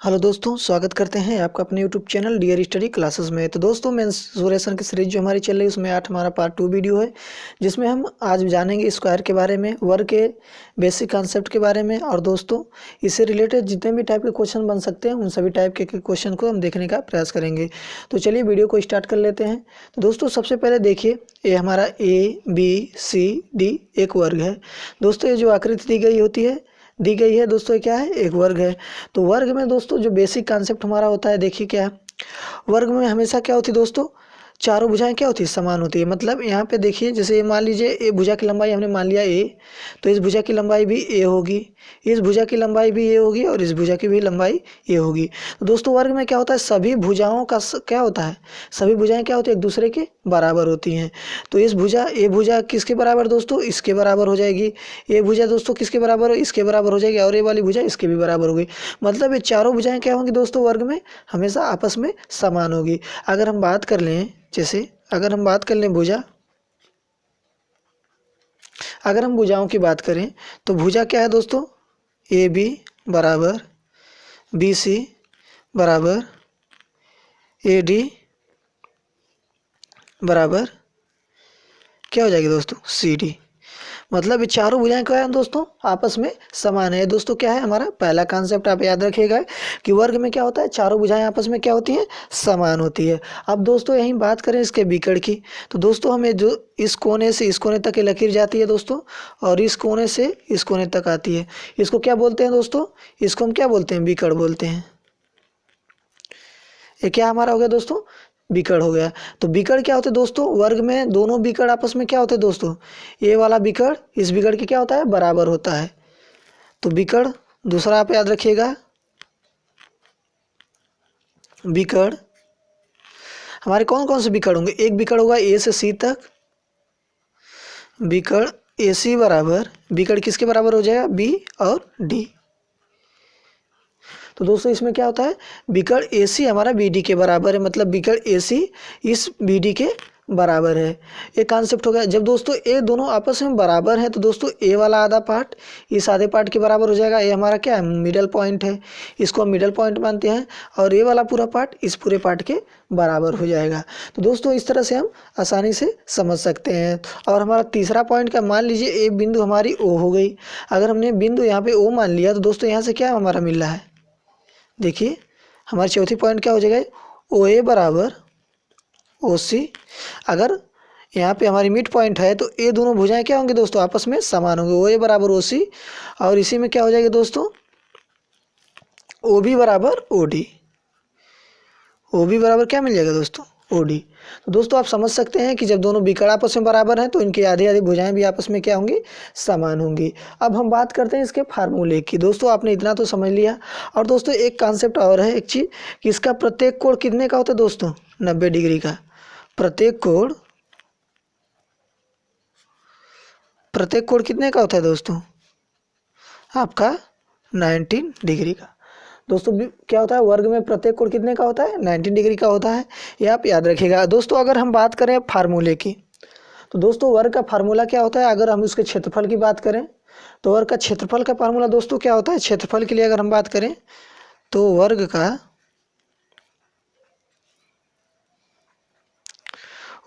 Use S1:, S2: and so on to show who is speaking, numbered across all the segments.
S1: Hello दोस्तों, स्वागत करते हैं आपका अपने YouTube channel Dear Study Classes में। तो दोस्तों मेंसुरेशन की सीरीज जो हमारी चल रही है उसमें हमारा पार्ट 2 वीडियो है, जिसमें हम आज जानेंगे स्क्वायर के बारे में, वर्ग के बेसिक कॉन्सेप्ट के बारे में। और दोस्तों इससे रिलेटेड जितने भी टाइप के क्वेश्चन बन सकते हैं उन सभी टाइप के क्वेश्चन को हम देखने का प्रयास करेंगे। तो चलिए वीडियो को स्टार्ट कर लेते हैं। तो दोस्तों सबसे पहले देखिए, ये हमारा ABCD एक वर्ग है। दोस्तों ये जो आकृति दी गई है दोस्तों, ये क्या है? एक वर्ग है। तो वर्ग में दोस्तों जो बेसिक कॉन्सेप्ट हमारा होता है, देखिए क्या है। वर्ग में हमेशा क्या होती है दोस्तों, चारों भुजाएं क्या होती है? समान होती है। मतलब यहाँ पे देखिए, जैसे ये मान लीजिए ए भुजा की लंबाई हमने मान लिया ए, तो इस भुजा की लंबाई भी ए होगी, इस भुजा की लंबाई भी ए होगी और इस भुजा की भी लंबाई ए होगी। तो दोस्तों वर्ग में क्या होता है, सभी भुजाओं का क्या होता है, सभी भुजाएं क्या होती है? एक दूसरे के बराबर होती हैं। तो इस भुजा ए भुजा किसके बराबर दोस्तों? इसके बराबर हो जाएगी। ये भुजा दोस्तों किसके बराबर हो? इसके बराबर हो जाएगी। और ये वाली भुजा इसके भी बराबर होगी। मतलब ये चारों भुजाएं क्या होंगी दोस्तों? वर्ग में हमेशा आपस में समान होगी। अगर हम बात कर लें, जैसे अगर हम बात कर लें भुजा, अगर हम भुजाओं की बात करें तो भुजा क्या है दोस्तों? AB बराबर BC बराबर AD बराबर क्या हो जाएगी दोस्तों? CD। मतलब ये चारों भुजाएं क्या है दोस्तों? आपस में समान है। दोस्तों क्या है हमारा पहला कॉन्सेप्ट, आप याद रखिएगा कि वर्ग में क्या होता है, चारों भुजाएं आपस में क्या होती हैं? समान होती है। अब दोस्तों यहीं बात करें इसके विकर्ण की, तो दोस्तों हमें जो इस कोने से इस कोने तक ये लकीर जाती है दोस्तों, और इस कोने से इस कोने तक आती है, इसको क्या बोलते हैं दोस्तों? इसको हम क्या बोलते हैं? विकर्ण बोलते हैं। ये क्या हमारा हो गया दोस्तों? विकर्ण हो गया। तो विकर्ण क्या होते हैं दोस्तों? वर्ग में दोनों विकर्ण आपस में क्या होते हैं दोस्तों? ये वाला विकर्ण इस विकर्ण के क्या होता है? बराबर होता है। तो विकर्ण दूसरा आप याद रखिएगा, विकर्ण हमारे कौन कौन से विकर्ण होंगे? एक विकर्ण होगा A से C तक, विकर्ण AC बराबर, विकर्ण किसके बराबर हो जाएगा? B और D। तो दोस्तों इसमें क्या होता है, विकर्ण AC हमारा BD के बराबर है। मतलब विकर्ण AC इस BD के बराबर है। एक कॉन्सेप्ट हो गया। जब दोस्तों ए दोनों आपस में बराबर हैं तो दोस्तों ए वाला आधा पार्ट इस आधे पार्ट के बराबर हो जाएगा। ये हमारा क्या है? मिडल पॉइंट है, इसको हम मिडल पॉइंट मानते हैं। और ये वाला पूरा पार्ट इस पूरे पार्ट के बराबर हो जाएगा। तो दोस्तों इस तरह से हम आसानी से समझ सकते हैं। और हमारा तीसरा पॉइंट का, मान लीजिए ए बिंदु हमारी O हो गई। अगर हमने बिंदु यहाँ पे O मान लिया तो दोस्तों यहाँ से क्या हमारा मिल रहा है? देखिए हमारी चौथी पॉइंट क्या हो जाएगा? OA बराबर OC। अगर यहाँ पे हमारी मिड पॉइंट है तो ये दोनों भुजाएं क्या होंगे दोस्तों? आपस में समान होंगे। OA बराबर OC, और इसी में क्या हो जाएगा दोस्तों? OB बराबर OD। OB बराबर क्या मिल जाएगा दोस्तों? OD। तो दोस्तों आप समझ सकते हैं कि जब दोनों विकर्ण आपस में बराबर हैं तो इनकी आधी आधी भुजाएं भी आपस में क्या होंगी? समान होंगी। अब हम बात करते हैं इसके फार्मूले की। दोस्तों आपने इतना तो समझ लिया। और दोस्तों एक कॉन्सेप्ट और है, एक चीज़, कि इसका प्रत्येक कोण कितने का होता है दोस्तों? 90 डिग्री का। प्रत्येक कोण कितने का होता है दोस्तों? आपका 19 डिग्री का। दोस्तों क्या होता है, वर्ग में प्रत्येक कोण कितने का होता है? 19 डिग्री का होता है। ये आप याद रखिएगा। दोस्तों अगर हम बात करें फार्मूले की, तो दोस्तों वर्ग का फार्मूला क्या होता है? अगर हम उसके क्षेत्रफल की बात करें तो वर्ग का क्षेत्रफल का फार्मूला दोस्तों क्या होता है? क्षेत्रफल के लिए अगर हम बात करें तो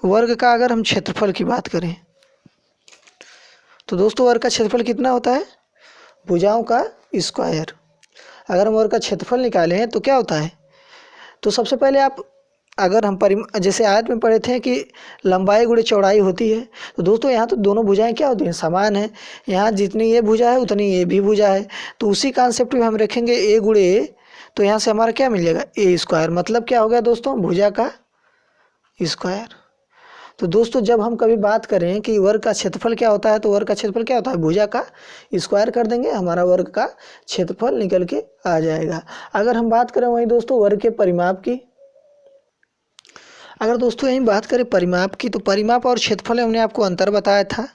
S1: वर्ग का अगर हम क्षेत्रफल की बात करें तो दोस्तों वर्ग का क्षेत्रफल कितना होता है? भुजाओं का स्क्वायर। अगर हम वर्ग का क्षेत्रफल निकालें तो क्या होता है? तो सबसे पहले आप, अगर हम जैसे आयत में पढ़े थे कि लंबाई गुणे चौड़ाई होती है, तो दोस्तों यहाँ तो दोनों भुजाएं क्या होती हैं? समान है। यहाँ जितनी ये भुजा है उतनी ये भी भुजा है। तो उसी कॉन्सेप्ट में हम रखेंगे A गुणे A, तो यहाँ से हमारा क्या मिल जाएगा? A square. मतलब क्या हो गया दोस्तों? भुजा का स्क्वायर। तो दोस्तों जब हम कभी बात करें कि वर्ग का क्षेत्रफल क्या होता है, तो वर्ग का क्षेत्रफल क्या होता है? भुजा का स्क्वायर कर देंगे, हमारा वर्ग का क्षेत्रफल निकल के आ जाएगा। अगर हम बात करें वहीं दोस्तों वर्ग के परिमाप की, अगर दोस्तों यहीं बात करें परिमाप की, तो परिमाप और क्षेत्रफल हमने आपको अंतर बताया था।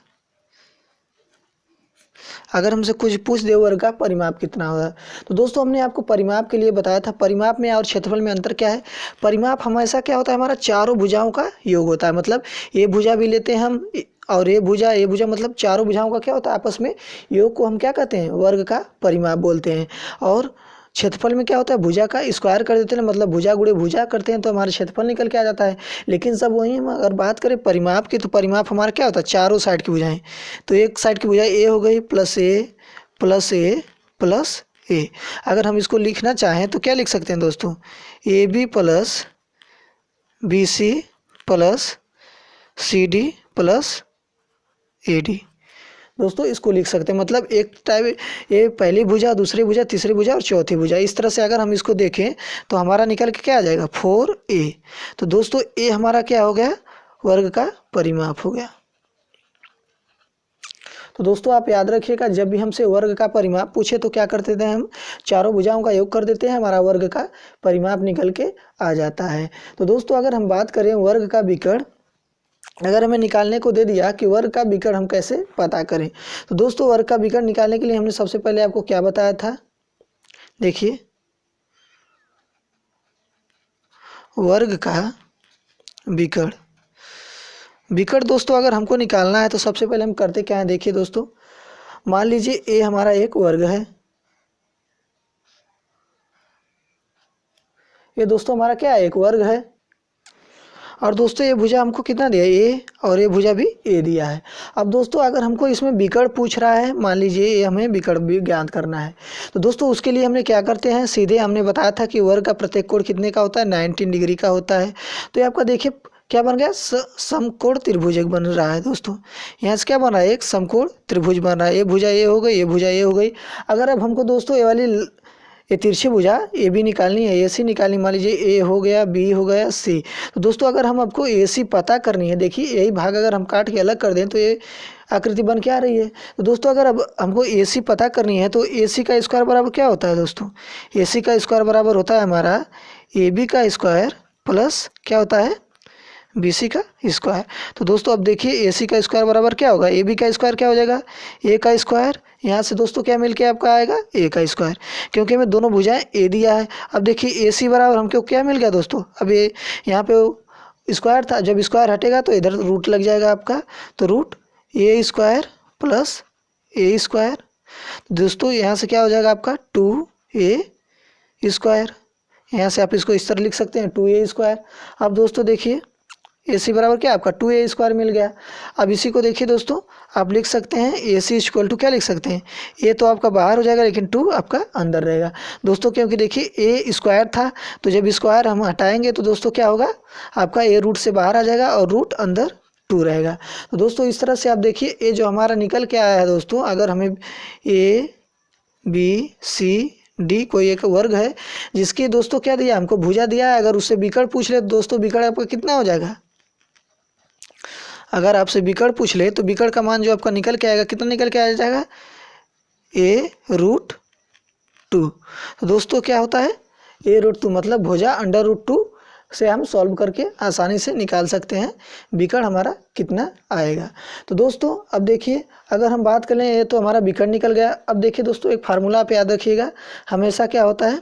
S1: अगर हमसे कुछ पूछ दे वर्ग का परिमाप कितना होगा, तो दोस्तों हमने आपको परिमाप के लिए बताया था। परिमाप में और क्षेत्रफल में अंतर क्या है? परिमाप हमेशा क्या होता है? हमारा चारों भुजाओं का योग होता है। मतलब ये भुजा भी लेते हैं हम, और ये भुजा मतलब चारों भुजाओं का क्या होता है? आपस में योग को हम क्या कहते हैं? वर्ग का परिमाप बोलते हैं। और क्षेत्रफल में क्या होता है, भुजा का स्क्वायर कर देते हैं, मतलब भुजा गुणे भुजा करते हैं तो हमारा क्षेत्रफल निकल के आ जाता है। लेकिन सब वही हम अगर बात करें परिमाप की, तो परिमाप हमारा क्या होता है, चारों साइड की भुजाएं। तो एक साइड की भुजा ए हो गई, प्लस ए प्लस ए प्लस ए। अगर हम इसको लिखना चाहें तो क्या लिख सकते हैं दोस्तों, A B plus B C plus C D plus A D. दोस्तों इसको लिख सकते हैं, मतलब एक टाइप, ये पहली भुजा, दूसरी भुजा, तीसरी भुजा और चौथी भुजा, इस तरह से अगर हम इसको देखें तो हमारा निकल के क्या आ जाएगा, 4a। तो दोस्तों ए हमारा क्या हो गया, वर्ग का परिमाप हो गया। तो दोस्तों आप याद रखिएगा, जब भी हमसे वर्ग का परिमाप पूछे तो क्या करते थे, हम चारों भुजाओं का योग कर देते हैं, हमारा वर्ग का परिमाप निकल के आ जाता है। तो दोस्तों अगर हम बात करें वर्ग का विकर्ण, अगर हमें निकालने को दे दिया कि वर्ग का विकर्ण हम कैसे पता करें, तो दोस्तों वर्ग का विकर्ण निकालने के लिए हमने सबसे पहले आपको क्या बताया था, देखिए वर्ग का विकर्ण। विकर्ण दोस्तों अगर हमको निकालना है तो सबसे पहले हम करते क्या है, देखिए दोस्तों, मान लीजिए ए हमारा एक वर्ग है, ये दोस्तों हमारा क्या है, एक वर्ग है। और दोस्तों ये भुजा हमको कितना दिया, ए, और ये भुजा भी ए दिया है। अब दोस्तों अगर हमको इसमें विकर्ण पूछ रहा है, मान लीजिए ये हमें विकर्ण भी ज्ञात करना है, तो दोस्तों उसके लिए हमने क्या करते हैं, सीधे हमने बताया था कि वर्ग का प्रत्येक कोण कितने का होता है, 19 डिग्री का होता है। तो ये आपका देखिए क्या बन गया, समकोण त्रिभुज एक बन रहा है दोस्तों। यहाँ से क्या बन रहा है, एक समकोण त्रिभुज बन रहा है, ये भुजा ये हो गई, ये भुजा ये हो गई। अगर अब हमको दोस्तों ये वाली ये तिरछी भुजा ए बी निकालनी है, ए सी निकालनी, मान लीजिए ए हो गया, बी हो गया, सी। तो दोस्तों अगर हम आपको ए सी पता करनी है, देखिए यही भाग अगर हम काट के अलग कर दें तो ये आकृति बन के आ रही है। तो दोस्तों अगर अब हमको ए सी पता करनी है तो ए सी का स्क्वायर बराबर क्या होता है दोस्तों, ए सी का स्क्वायर बराबर होता है हमारा ए बी का स्क्वायर प्लस क्या होता है, बी सी का स्क्वायर। तो दोस्तों अब देखिए ए सी का स्क्वायर बराबर क्या होगा, ए बी का स्क्वायर क्या हो जाएगा, ए का स्क्वायर, यहाँ से दोस्तों क्या मिल के आपका आएगा, ए का स्क्वायर, क्योंकि हमें दोनों भुजाएं ए दिया है। अब देखिए ए सी बराबर हमको क्या मिल गया दोस्तों, अब ये यहाँ पे स्क्वायर था, जब स्क्वायर हटेगा तो इधर रूट लग जाएगा आपका, तो रूट ए स्क्वायर प्लस ए स्क्वायर। दोस्तों यहाँ से क्या हो जाएगा आपका 2a स्क्वायर, यहाँ से आप इसको इस तरह लिख सकते हैं 2a स्क्वायर। अब दोस्तों देखिए ए सी बराबर क्या आपका 2a स्क्वायर मिल गया। अब इसी को देखिए दोस्तों, आप लिख सकते हैं ए सी इक्वल टू क्या लिख सकते हैं, ए तो आपका बाहर हो जाएगा लेकिन 2 आपका अंदर रहेगा दोस्तों, क्योंकि देखिए ए स्क्वायर था, तो जब स्क्वायर हम हटाएंगे तो दोस्तों क्या होगा, आपका ए रूट से बाहर आ जाएगा और रूट अंदर 2 रहेगा। तो दोस्तों इस तरह से आप देखिए ए जो हमारा निकल के आया है दोस्तों, अगर हमें ए बी सी डी कोई एक वर्ग है जिसकी दोस्तों क्या दिया, हमको भुजा दिया है, अगर उससे विकर्ण पूछ ले तो दोस्तों विकर्ण आपका कितना हो जाएगा, अगर आपसे विकर्ण पूछ ले तो विकर्ण का मान जो आपका निकल के आएगा, कितना निकल के आ जाएगा, ए रूट 2। तो दोस्तों क्या होता है, ए रूट 2 मतलब भुजा अंडर रूट 2 से हम सॉल्व करके आसानी से निकाल सकते हैं विकर्ण हमारा कितना आएगा। तो दोस्तों अब देखिए अगर हम बात करें, ये तो हमारा विकर्ण निकल गया। अब देखिए दोस्तों एक फार्मूला आप याद रखिएगा, हमेशा क्या होता है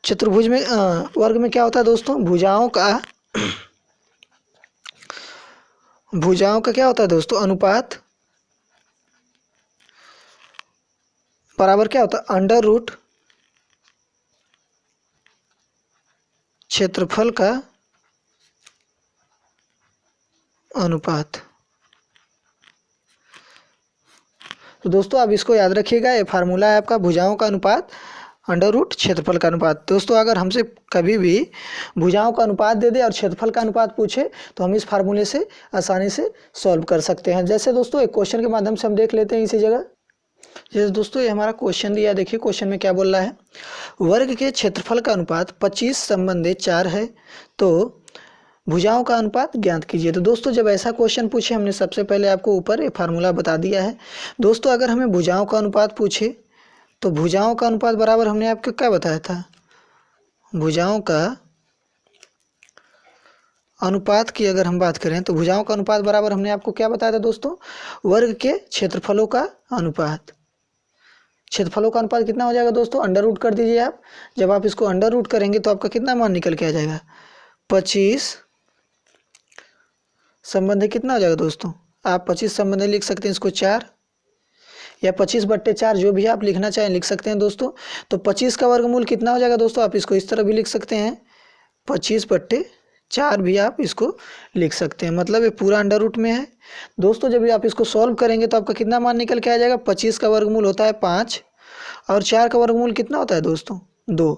S1: चतुर्भुज में वर्ग में क्या होता है दोस्तों, भुजाओं का क्या होता है दोस्तों, अनुपात बराबर क्या होता है, अंडर रूट क्षेत्रफल का अनुपात। तो दोस्तों अब इसको याद रखिएगा, ये फार्मूला है आपका भुजाओं का अनुपात अंडर रूट क्षेत्रफल का अनुपात। दोस्तों अगर हमसे कभी भी भुजाओं का अनुपात दे दे और क्षेत्रफल का अनुपात पूछे तो हम इस फार्मूले से आसानी से सॉल्व कर सकते हैं। जैसे दोस्तों एक क्वेश्चन के माध्यम से हम देख लेते हैं इसी जगह। जैसे दोस्तों ये हमारा क्वेश्चन दिया, देखिए क्वेश्चन में क्या बोल रहा है, वर्ग के क्षेत्रफल का अनुपात 25 संबंधित 4 है, तो भुजाओं का अनुपात ज्ञात कीजिए। तो दोस्तों जब ऐसा क्वेश्चन पूछे, हमने सबसे पहले आपको ऊपर ये फार्मूला बता दिया है। दोस्तों अगर हमें भुजाओं का अनुपात पूछे तो भुजाओं का अनुपात बराबर हमने आपको क्या बताया था, भुजाओं का अनुपात की अगर हम बात करें तो भुजाओं का अनुपात बराबर हमने आपको क्या बताया था दोस्तों, वर्ग के क्षेत्रफलों का अनुपात। क्षेत्रफलों का अनुपात कितना हो जाएगा दोस्तों, अंडर रूट कर दीजिए आप। जब आप इसको अंडर रूट करेंगे तो आपका कितना मान निकल के आ जाएगा, 25 संबंधी कितना हो जाएगा दोस्तों, आप 25 संबंधी लिख सकते हैं इसको 4, या 25/4 जो भी आप लिखना चाहें लिख सकते हैं दोस्तों। तो 25 का वर्गमूल कितना हो जाएगा दोस्तों, आप इसको इस तरह भी लिख सकते हैं, 25/4 भी आप इसको लिख सकते हैं, मतलब ये पूरा अंडर रूट में है दोस्तों। जब भी आप इसको सॉल्व करेंगे तो आपका कितना मान निकल के आ जाएगा, 25 का वर्गमूल होता है 5 और 4 का वर्गमूल कितना होता है दोस्तों 2।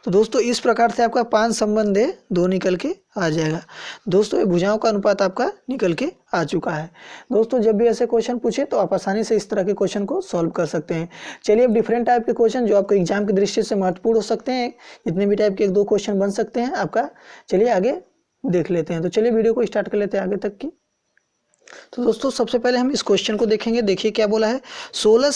S1: तो दोस्तों इस प्रकार से आपका 5 संबंध 2 निकल के आ जाएगा दोस्तों। ये भुजाओं का अनुपात आपका निकल के आ चुका है दोस्तों। जब भी ऐसे क्वेश्चन पूछे तो आप आसानी से इस तरह के क्वेश्चन को सॉल्व कर सकते हैं। चलिए अब डिफरेंट टाइप के क्वेश्चन जो आपको एग्जाम की दृष्टि से महत्वपूर्ण हो सकते हैं, जितने भी टाइप के 1-2 क्वेश्चन बन सकते हैं आपका, चलिए आगे देख लेते हैं। तो चलिए वीडियो को स्टार्ट कर लेते हैं आगे तक की। तो दोस्तों सबसे पहले हम इस क्वेश्चन को देखेंगे। देखिए क्या बोला है, 16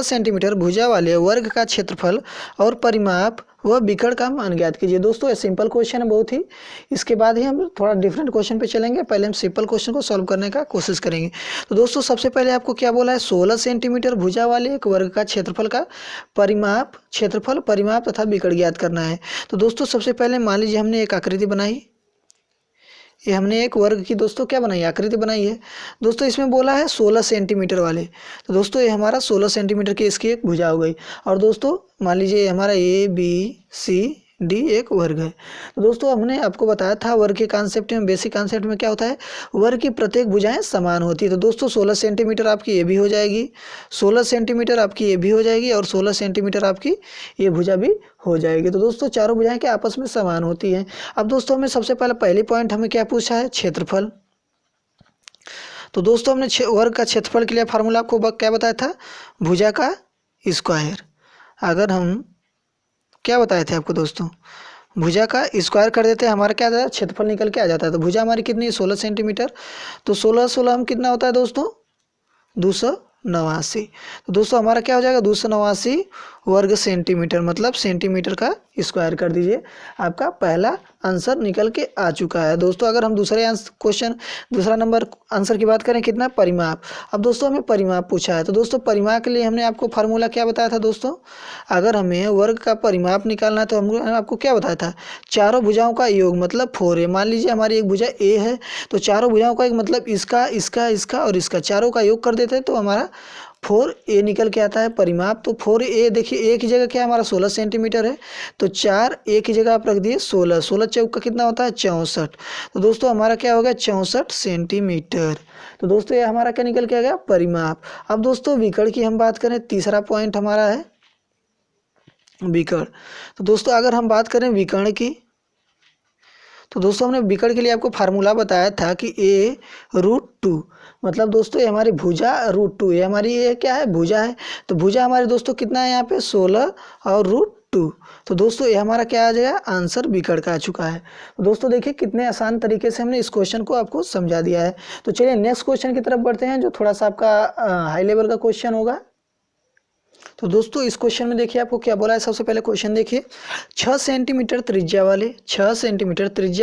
S1: सेंटीमीटर भुजा वाले वर्ग का क्षेत्रफल और परिमाप व विकर्ण का मान ज्ञात कीजिए। दोस्तों ये सिंपल क्वेश्चन है बहुत ही, इसके बाद ही हम थोड़ा डिफरेंट क्वेश्चन पे चलेंगे। पहले हम सिंपल क्वेश्चन को सॉल्व करने का कोशिश करेंगे। तो दोस्तों सबसे पहले आपको क्या बोला है, 16 सेंटीमीटर भुजा वाले एक वर्ग का क्षेत्रफल का क्षेत्रफल परिमाप तथा विकर्ण ज्ञात करना है। तो दोस्तों सबसे पहले मान लीजिए हमने एक आकृति बनाई, ये हमने एक वर्ग की दोस्तों क्या बनाई, आकृति बनाई है दोस्तों। इसमें बोला है 16 सेंटीमीटर वाले, तो दोस्तों ये हमारा 16 सेंटीमीटर की इसकी एक भुजा हो गई। और दोस्तों मान लीजिए हमारा ABCD एक वर्ग है। तो दोस्तों हमने आपको बताया था वर्ग के कॉन्सेप्ट में, बेसिक कॉन्सेप्ट में क्या होता है, वर्ग की प्रत्येक भुजाएं समान होती है। तो दोस्तों 16 सेंटीमीटर आपकी ये भी हो जाएगी, 16 सेंटीमीटर आपकी ये भी हो जाएगी और 16 सेंटीमीटर आपकी ये भुजा भी हो जाएगी। तो दोस्तों चारों भुजाएं क्या आपस में समान होती हैं। अब दोस्तों हमें सबसे पहले पॉइंट हमें क्या पूछा है, क्षेत्रफल। तो दोस्तों हमने वर्ग का क्षेत्रफल के लिए फार्मूला आपको क्या बताया था, भुजा का स्क्वायर। अगर हम क्या बताए थे आपको दोस्तों, भुजा का स्क्वायर कर देते हैं, हमारा क्या आता है, क्षेत्रफल निकल के आ जाता है। तो भुजा हमारी कितनी है, 16 सेंटीमीटर। तो 16 हम कितना होता है दोस्तों, 289। तो दोस्तों हमारा क्या हो जाएगा, 289 वर्ग सेंटीमीटर, मतलब सेंटीमीटर का स्क्वायर कर दीजिए। आपका पहला आंसर निकल के आ चुका है दोस्तों। अगर हम दूसरा नंबर आंसर की बात करें, कितना, परिमाप। अब दोस्तों हमें परिमाप पूछा है। तो दोस्तों परिमाप के लिए हमने आपको फार्मूला क्या बताया था दोस्तों, अगर हमें वर्ग का परिमाप निकालना है तो हमने आपको क्या बताया था, चारों भुजाओं का योग मतलब 4a। मान लीजिए हमारी एक भुजा A है, तो चारों भुजाओं का एक मतलब इसका इसका इसका और इसका, चारों का योग कर देते हैं तो हमारा 4a निकल के आता है परिमाप। तो 4a देखिए, a की जगह क्या है हमारा 16 सेंटीमीटर है, तो 4 a की जगह आप रख दिए 16, 16 चौक का कितना होता है 64। तो दोस्तों हमारा क्या हो गया 64 सेंटीमीटर। तो दोस्तों ये हमारा क्या निकल के आ गया, परिमाप। अब दोस्तों विकर्ण की हम बात करें, तीसरा पॉइंट हमारा है विकर्ण। तो दोस्तों अगर हम बात करें विकर्ण की, तो दोस्तों हमने विकर्ण के लिए आपको फार्मूला बताया था कि a√2, मतलब दोस्तों ये हमारी भुजा √2, ये हमारी ये क्या है, भुजा है। तो भुजा हमारे दोस्तों कितना है यहाँ पे 16 और √2। तो दोस्तों ये हमारा क्या आ जाएगा, आंसर विकर्ण का आ चुका है। तो दोस्तों देखिए कितने आसान तरीके से हमने इस क्वेश्चन को आपको समझा दिया है। तो चलिए नेक्स्ट क्वेश्चन की तरफ बढ़ते हैं, जो थोड़ा सा आपका हाई लेवल का क्वेश्चन होगा। तो दोस्तों इस क्वेश्चन में देखिए आपको क्या बोला है। सबसे पहले क्वेश्चन देखिए, 6 सेंटीमीटर त्रिज्या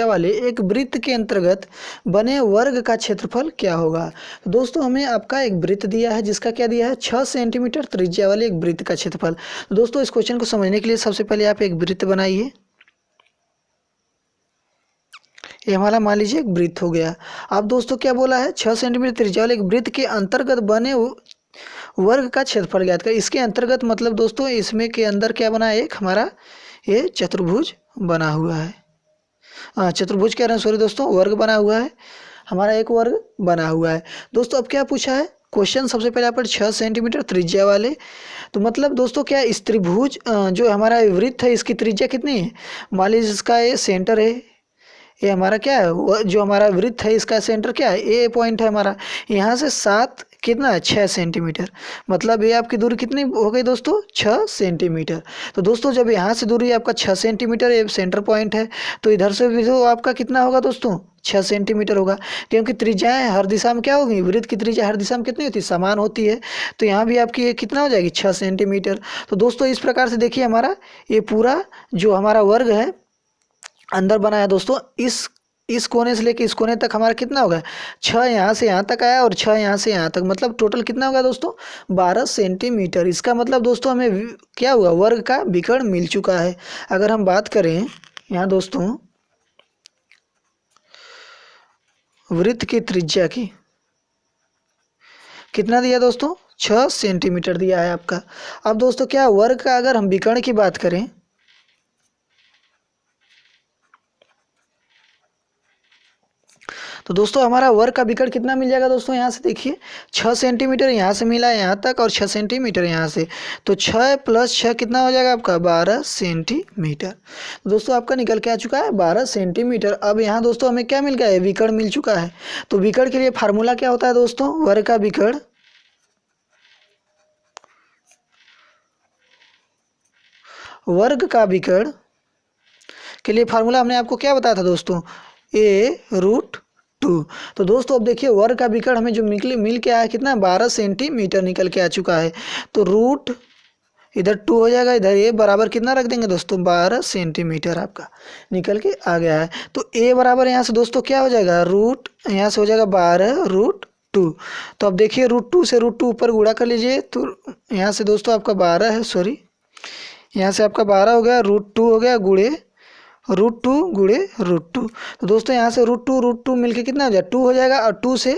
S1: वाले एक वृत्त के अंतर्गत बने वर्ग का क्षेत्रफल क्या होगा। तो दोस्तों हमें आपका एक वृत्त दिया है, जिसका क्या दिया है, 6 सेंटीमीटर त्रिज्या वाले एक वृत्त का क्षेत्रफल। तो दोस्तों इस क्वेश्चन को समझने के लिए सबसे पहले आप एक वृत्त बनाइए। ये हमारा मान लीजिए एक वृत्त हो गया। अब दोस्तों क्या बोला है, 6 सेंटीमीटर त्रिज्या वाले एक वृत्त के अंतर्गत बने वर्ग का क्षेत्रफल ज्ञात कर। इसके अंतर्गत मतलब दोस्तों इसमें के अंदर क्या बना है, एक हमारा ये चतुर्भुज बना हुआ है, चतुर्भुज कह रहे हैं, सॉरी दोस्तों, वर्ग बना हुआ है, हमारा एक वर्ग बना हुआ है। दोस्तों अब क्या पूछा है क्वेश्चन, सबसे पहले आप 6 सेंटीमीटर त्रिज्या वाले, तो मतलब दोस्तों क्या इस त्रिभुज जो हमारा वृत्त है इसकी त्रिज्या कितनी है, मान लीजिए इसका ये सेंटर है, ये हमारा क्या है, जो हमारा वृत्त है इसका सेंटर क्या है, ए पॉइंट है हमारा, यहाँ से 7 कितना है 6 सेंटीमीटर, मतलब ये आपकी दूरी कितनी हो गई दोस्तों 6 सेंटीमीटर। तो दोस्तों जब यहाँ से दूरी आपका 6 सेंटीमीटर, ये सेंटर पॉइंट है, तो इधर से भी तो आपका कितना होगा दोस्तों 6 सेंटीमीटर होगा, क्योंकि त्रिज्याएं हर दिशा में क्या होगी, वृत्त की त्रिज्या हर दिशा में कितनी होती है, समान होती है। तो यहाँ भी आपकी ये कितना हो जाएगी 6 सेंटीमीटर। तो दोस्तों इस प्रकार से देखिए हमारा ये पूरा जो हमारा वर्ग है अंदर बना है दोस्तों, इस कोने से लेके इस कोने तक हमारा कितना होगा 6 यहाँ से यहाँ तक आया और 6 यहाँ से यहाँ तक, मतलब टोटल कितना होगा दोस्तों 12 सेंटीमीटर। इसका मतलब दोस्तों हमें क्या हुआ, वर्ग का विकर्ण मिल चुका है। अगर हम बात करें यहाँ दोस्तों वृत्त की त्रिज्या की, कितना दिया दोस्तों 6 सेंटीमीटर दिया है आपका। अब दोस्तों क्या वर्ग का अगर हम विकर्ण की बात करें तो दोस्तों हमारा वर्ग का विकर्ण कितना मिल जाएगा दोस्तों, यहाँ से देखिए 6 सेंटीमीटर यहाँ से मिला है यहाँ तक और 6 सेंटीमीटर यहाँ से, तो 6 + 6 कितना हो जाएगा आपका 12 सेंटीमीटर। तो दोस्तों आपका निकल के आ चुका है 12 सेंटीमीटर। अब यहाँ दोस्तों हमें क्या मिल गया है, विकर्ण मिल चुका है। तो विकर्ण के लिए फार्मूला क्या होता है दोस्तों, वर्ग का विकर्ण के लिए फार्मूला हमने आपको क्या बताया था दोस्तों, a√2। तो दोस्तों अब देखिए वर्ग का विकर्ण हमें जो मिल के आया कितना 12 सेंटीमीटर निकल के आ चुका है। तो रूट इधर 2 हो जाएगा, इधर a बराबर कितना रख देंगे दोस्तों 12 सेंटीमीटर आपका निकल के आ गया है। तो a बराबर यहाँ से दोस्तों क्या हो जाएगा, रूट यहाँ से हो जाएगा 12√2। तो अब देखिए √2 से √2 ऊपर गुणा कर लीजिए, तो यहाँ से दोस्तों आपका 12 है, सॉरी यहाँ से आपका 12 हो गया, √2 हो गया गुणे √2 गुणे √2। तो दोस्तों यहाँ से √2 मिलके कितना हो जाएगा 2 हो जाएगा, और 2 से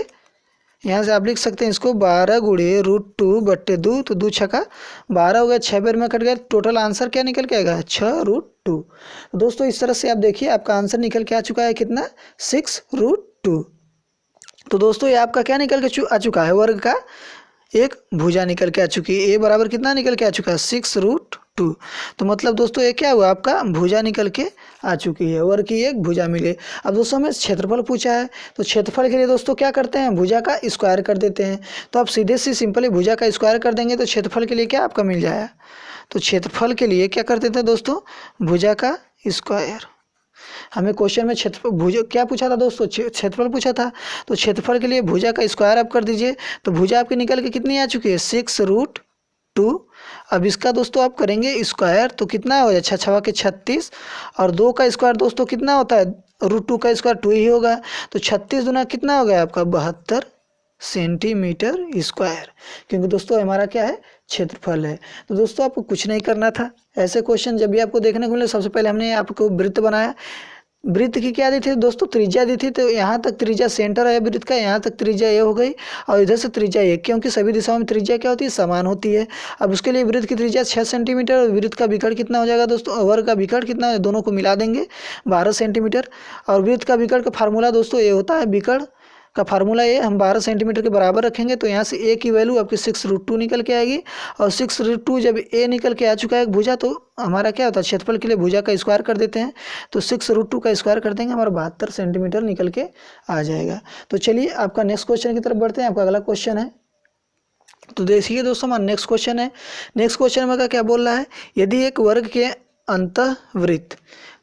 S1: यहाँ से आप लिख सकते हैं इसको 12 गुणे √2/2, तो 2 छक्का 12 हो गया, 6 बार में कट गया, टोटल आंसर क्या निकल के आएगा 6√2। तो दोस्तों इस तरह से आप देखिए आपका आंसर निकल के आ चुका है कितना 6√2। तो दोस्तों ये आपका क्या निकल के आ चुका है, वर्ग का एक भुजा निकल के आ चुकी है। a बराबर कितना निकल के आ चुका है 6√2। तो मतलब दोस्तों ये क्या हुआ आपका भुजा निकल के आ चुकी है, वर्ग की एक भुजा मिले। अब दोस्तों हमें क्षेत्रफल पूछा है, तो क्षेत्रफल के लिए दोस्तों क्या करते हैं, भुजा का स्क्वायर कर देते हैं। तो आप सीधे से सिंपली भुजा का स्क्वायर कर देंगे तो क्षेत्रफल के लिए क्या आपका मिल जाएगा। तो क्षेत्रफल के लिए क्या कर देते हैं दोस्तों, भुजा का स्क्वायर। हमें क्वेश्चन में क्षेत्रफल भुजा क्या पूछा था दोस्तों, क्षेत्रफल पूछा था। तो क्षेत्रफल के लिए भुजा का स्क्वायर आप कर दीजिए, तो भुजा आपकी निकल के कितनी आ चुकी है 6√2। अब इसका दोस्तों आप करेंगे स्क्वायर, तो कितना हो जाए 6 × 36, और 2 का स्क्वायर दोस्तों कितना होता है, √2 का स्क्वायर 2 ही होगा। तो 36 दूना कितना हो गया आपका 72 सेंटीमीटर स्क्वायर, क्योंकि दोस्तों हमारा क्या है क्षेत्रफल है। तो दोस्तों आपको कुछ नहीं करना था, ऐसे क्वेश्चन जब भी आपको देखने को मिले सबसे पहले हमने आपको वृत्त बनाया। वृत्त की क्या दी थी दोस्तों, त्रिज्या दी थी। तो यहाँ तक त्रिज्या सेंटर है वृत्त का, यहाँ तक त्रिज्या ये हो गई, और इधर से त्रिज्या ये, क्योंकि सभी दिशाओं में त्रिज्या क्या होती है समान होती है। अब उसके लिए वृत्त की त्रिज्या 6 सेंटीमीटर, और वृत्त का विकर्ण कितना हो जाएगा दोस्तों, वर्ग का विकर्ण कितना, दोनों को मिला देंगे 12 सेंटीमीटर। और वृत्त का विकर्ण का फार्मूला दोस्तों ये होता है, विकर्ण का फार्मूला ये हम 12 सेंटीमीटर के बराबर रखेंगे, तो यहाँ से a की वैल्यू आपकी 6√2 निकल के आएगी। और 6√2 जब a निकल के आ चुका है एक भुजा, तो हमारा क्या होता है क्षेत्रफल के लिए भुजा का स्क्वायर कर देते हैं। तो 6√2 का स्क्वायर कर देंगे, हमारा 72 सेंटीमीटर निकल के आ जाएगा। तो चलिए आपका नेक्स्ट क्वेश्चन की तरफ बढ़ते हैं। आपका अगला क्वेश्चन है, तो देखिए दोस्तों हमारा नेक्स्ट क्वेश्चन है। नेक्स्ट क्वेश्चन में क्या बोल रहा है, यदि एक वर्ग के अंतःवृत्त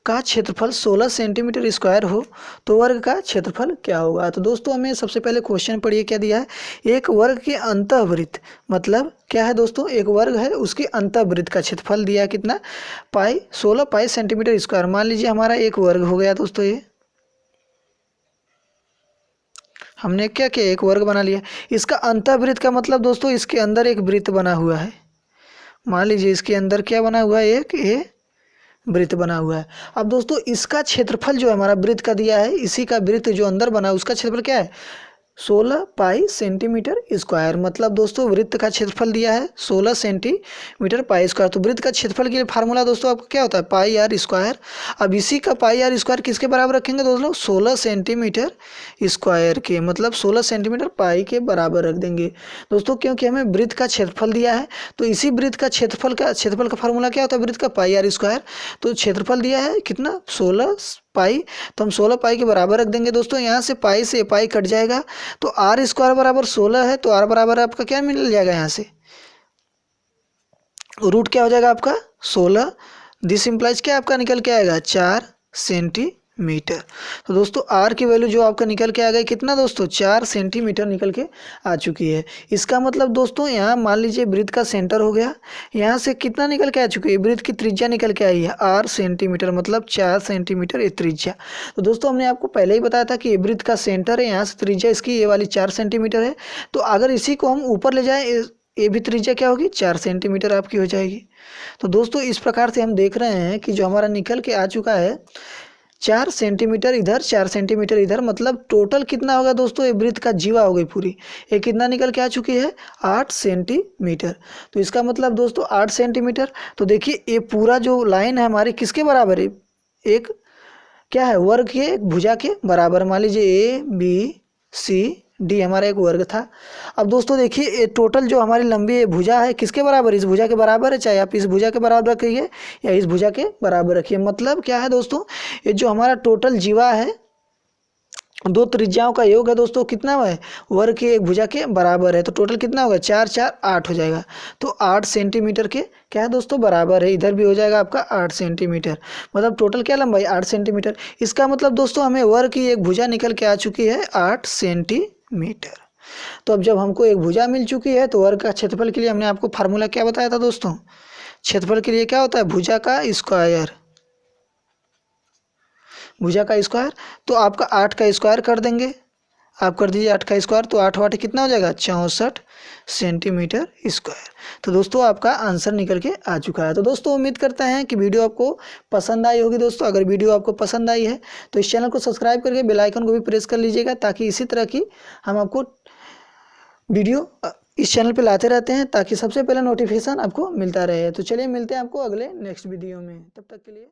S1: का क्षेत्रफल 16 सेंटीमीटर स्क्वायर हो तो वर्ग का क्षेत्रफल क्या होगा। तो दोस्तों हमें सबसे पहले क्वेश्चन पढ़िए क्या दिया है, एक वर्ग के अंतःवृत्त मतलब क्या है दोस्तों, एक वर्ग है उसके अंतःवृत्त का क्षेत्रफल दिया है कितना 16 पाई सेंटीमीटर स्क्वायर। मान लीजिए हमारा एक वर्ग हो गया दोस्तों, ये हमने क्या किया एक वर्ग बना लिया। इसका अंतःवृत्त का मतलब दोस्तों इसके अंदर एक वृत्त बना हुआ है। मान लीजिए इसके अंदर क्या बना हुआ है, एक वृत्त बना हुआ है। अब दोस्तों इसका क्षेत्रफल जो है हमारा वृत्त का दिया है, इसी का वृत्त जो अंदर बना है उसका क्षेत्रफल क्या है 16 पाई सेंटीमीटर स्क्वायर। मतलब दोस्तों वृत्त का क्षेत्रफल दिया है 16 सेंटीमीटर पाई स्क्वायर। तो वृत्त का क्षेत्रफल के लिए फार्मूला दोस्तों आपको क्या होता है पाई आर स्क्वायर। अब इसी का पाई आर स्क्वायर किसके बराबर रखेंगे दोस्तों 16 सेंटीमीटर स्क्वायर के, मतलब 16 सेंटीमीटर पाई के बराबर रख देंगे दोस्तों, क्योंकि हमें वृत्त का क्षेत्रफल दिया है। तो इसी वृत्त का क्षेत्रफल का फार्मूला क्या होता है वृत्त का पाई आर स्क्वायर। तो क्षेत्रफल दिया है कितना 16 पाई, तो हम 16 पाई के बराबर रख देंगे दोस्तों। यहाँ से पाई कट जाएगा, तो आर स्क्वायर बराबर 16 है, तो आर बराबर आपका क्या मिल जाएगा, यहाँ से रूट क्या हो जाएगा आपका 16। दिस इम्प्लाइज क्या आपका निकल के आएगा 4 सेंटीमीटर। तो दोस्तों आर की वैल्यू जो आपका निकल के आ गई कितना दोस्तों 4 सेंटीमीटर निकल के आ चुकी है। इसका मतलब दोस्तों यहाँ मान लीजिए वृत्त का सेंटर हो गया, यहाँ से कितना निकल के आ चुकी है वृत्त की त्रिज्या निकल के आई है 8 सेंटीमीटर, मतलब 4 सेंटीमीटर ये त्रिज्या। तो दोस्तों हमने आपको पहले ही बताया था कि ये वृत्त का सेंटर है, यहाँ से त्रिज्या इसकी ये वाली 4 सेंटीमीटर है। तो अगर इसी को हम ऊपर ले जाएं, ये भी त्रिज्या क्या होगी 4 सेंटीमीटर आपकी हो जाएगी। तो दोस्तों इस प्रकार से हम देख रहे हैं कि जो हमारा निकल के आ चुका है 4 सेंटीमीटर इधर, 4 सेंटीमीटर इधर, मतलब टोटल कितना होगा दोस्तों, ये वृत्त का जीवा हो गई पूरी, ये कितना निकल के आ चुकी है, 8 सेंटीमीटर। तो इसका मतलब दोस्तों 8 सेंटीमीटर। तो देखिए ये पूरा जो लाइन है हमारी किसके बराबर है, एक क्या है, वर्ग के एक भुजा के बराबर। मान लीजिए ABCD हमारा एक वर्ग था। अब दोस्तों देखिए ये टोटल जो हमारी लंबी भुजा है किसके बराबर, इस भुजा के बराबर है। चाहे आप इस भुजा के बराबर रखिए या इस भुजा के बराबर रखिए। मतलब क्या है दोस्तों, ये जो हमारा टोटल जीवा है, दो त्रिज्याओं का योग है दोस्तों, कितना है, वर्ग के एक भुजा के बराबर है। तो टोटल कितना होगा, 4 4 8 हो जाएगा। तो 8 सेंटीमीटर के क्या है दोस्तों, बराबर है। इधर भी हो जाएगा आपका 8 सेंटीमीटर। मतलब टोटल क्या लंबाई, 8 सेंटीमीटर। इसका मतलब दोस्तों हमें वर्ग की एक भुजा निकल के आ चुकी है 8 सेंटीमीटर। तो अब जब हमको एक भुजा मिल चुकी है तो वर्ग का क्षेत्रफल के लिए हमने आपको फार्मूला क्या बताया था दोस्तों, क्षेत्रफल के लिए क्या होता है, भुजा का स्क्वायर, भुजा का स्क्वायर। तो आपका 8 का स्क्वायर कर देंगे, आप कर दीजिए 8 का स्क्वायर, तो 8 वाट कितना हो जाएगा, 64 सेंटीमीटर स्क्वायर। तो दोस्तों आपका आंसर निकल के आ चुका है। तो दोस्तों उम्मीद करते हैं कि वीडियो आपको पसंद आई होगी। दोस्तों अगर वीडियो आपको पसंद आई है तो इस चैनल को सब्सक्राइब करके बेल आइकन को भी प्रेस कर लीजिएगा, ताकि इसी तरह की हम आपको वीडियो इस चैनल पे लाते रहते हैं, ताकि सबसे पहले नोटिफिकेशन आपको मिलता रहे। तो चलिए मिलते हैं आपको अगले नेक्स्ट वीडियो में, तब तक के लिए।